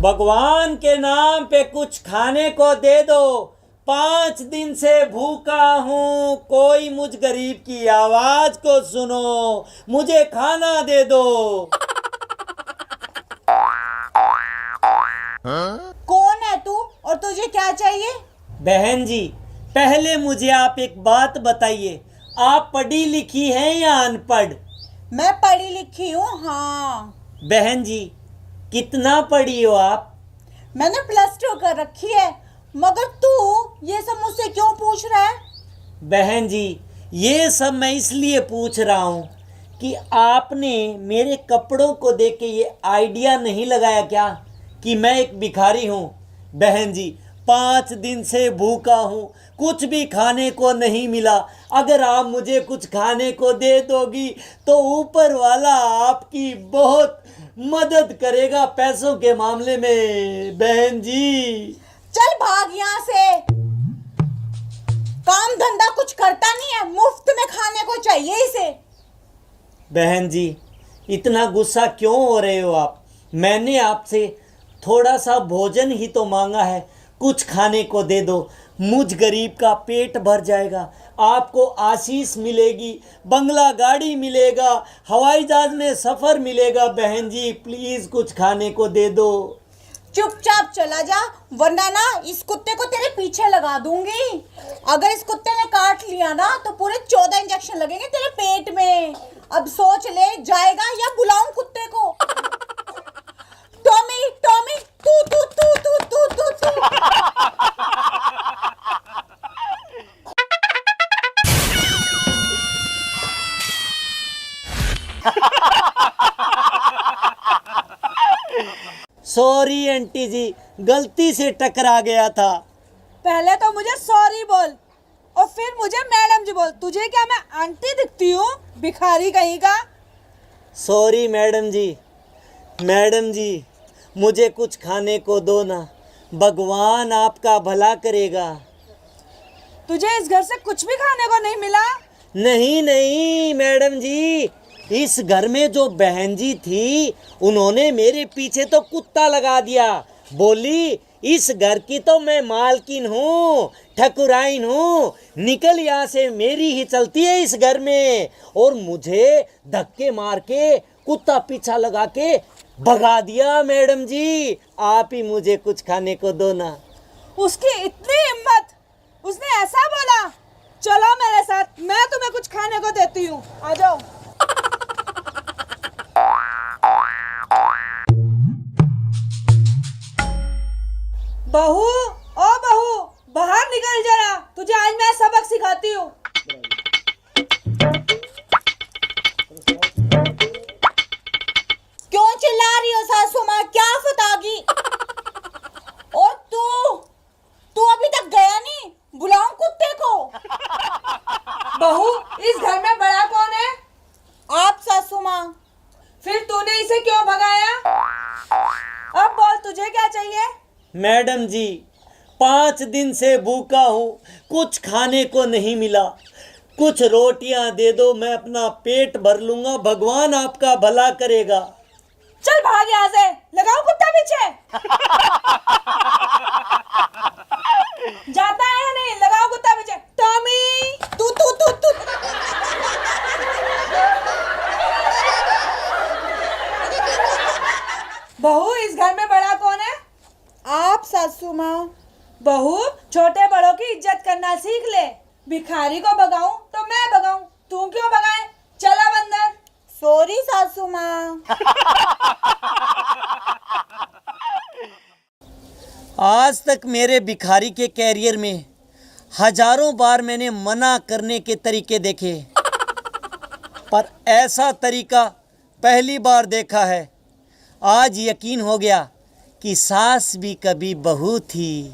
भगवान के नाम पे कुछ खाने को दे दो। 5 दिन से भूखा हूँ, कोई मुझ गरीब की आवाज को सुनो, मुझे खाना दे दो। कौन है तू और तुझे क्या चाहिए? बहन जी, पहले मुझे आप एक बात बताइए, आप पढ़ी लिखी हैं या अनपढ़? मैं पढ़ी लिखी हूँ, हाँ। बहन जी, कितना पढ़ी हो आप? मैंने +2 कर रखी है, मगर तू ये सब मुझसे क्यों पूछ रहा है? बहन जी, ये सब मैं इसलिए पूछ रहा हूँ कि आपने मेरे कपड़ों को देख के ये आइडिया नहीं लगाया क्या कि मैं एक भिखारी हूँ? बहन जी, 5 दिन से भूखा हूँ, कुछ भी खाने को नहीं मिला। अगर आप मुझे कुछ खाने को दे दोगी तो ऊपर वाला आपकी बहुत मदद करेगा पैसों के मामले में। बहन जी, चल भाग यहाँ से। काम धंधा कुछ करता नहीं है, मुफ्त में खाने को चाहिए इसे। बहन जी, इतना गुस्सा क्यों हो रहे हो आप? मैंने आपसे थोड़ा सा भोजन ही तो मांगा है, कुछ खाने को दे दो, मुझ गरीब का पेट भर जाएगा, आपको आशीष मिलेगी, बंगला गाड़ी मिलेगा, हवाई जहाज में सफ़र मिलेगा। बहन जी, प्लीज़ कुछ खाने को दे दो। चुपचाप चला जा, वरना ना इस कुत्ते को तेरे पीछे लगा दूंगी। अगर इस कुत्ते ने काट लिया ना तो पूरे 14 इंजेक्शन लगेंगे तेरे पेट में। अब सोच ले, जाएगा या बुलाऊं कुत्ते को? टॉमी टॉमी, तू तू तू तू तू तू तू। सॉरी आंटी जी, गलती से टकरा गया था। पहले तो मुझे सॉरी बोल और फिर मुझे मैडम जी बोल। तुझे क्या मैं आंटी दिखती हूँ, भिखारी कहीं का? सॉरी मैडम जी। मैडम जी, मुझे कुछ खाने को दो ना, भगवान आपका भला करेगा। तुझे इस घर से कुछ भी खाने को नहीं मिला? नहीं नहीं मैडम जी, इस घर में जो बहन जी थी उन्होंने मेरे पीछे तो कुत्ता लगा दिया। बोली इस घर की तो मैं मालकिन हूँ, ठकुराइन हूँ, निकल यहाँ से, मेरी ही चलती है इस घर में। और मुझे धक्के मार के कुत्ता पीछा लगा के भगा दिया। मैडम जी, आप ही मुझे कुछ खाने को दो ना। उसकी इतनी हिम्मत, उसने ऐसा बोला? चलो मेरे साथ, मैं तुम्हें कुछ खाने को देती हूँ, आ जाओ। बहू, ओ बहू, बाहर निकल जरा, तुझे आज मैं सबक सिखाती हूँ। क्यों चिल्ला रही हो सासू माँ? क्या फतागी? और तू अभी तक गया नहीं? बुलाऊं कुत्ते को? बहू, इस घर में बड़ा कौन है? आप सासू माँ। फिर तूने इसे क्यों भगाया? अब बोल, तुझे क्या चाहिए? मैडम जी, 5 दिन से भूखा हूँ, कुछ खाने को नहीं मिला, कुछ रोटियां दे दो, मैं अपना पेट भर लूंगा, भगवान आपका भला करेगा। चल भाग यहाँ से, लगाओ कुत्ता पीछे। जाता है या नहीं? लगाओ कुत्ता पीछे। टॉमी, तू तू तू तू। बहू, इस घर में बड़ा कौन है? आप सासू माँ। बहू, छोटे बड़ों की इज्जत करना सीख ले। भिखारी को भगाऊं तो मैं भगाऊं, तू क्यों भगाए? चला बंदर। सॉरी सासू माँ। आज तक मेरे भिखारी के कैरियर में हजारों बार मैंने मना करने के तरीके देखे, पर ऐसा तरीका पहली बार देखा है। आज यकीन हो गया कि सास भी कभी बहू थी।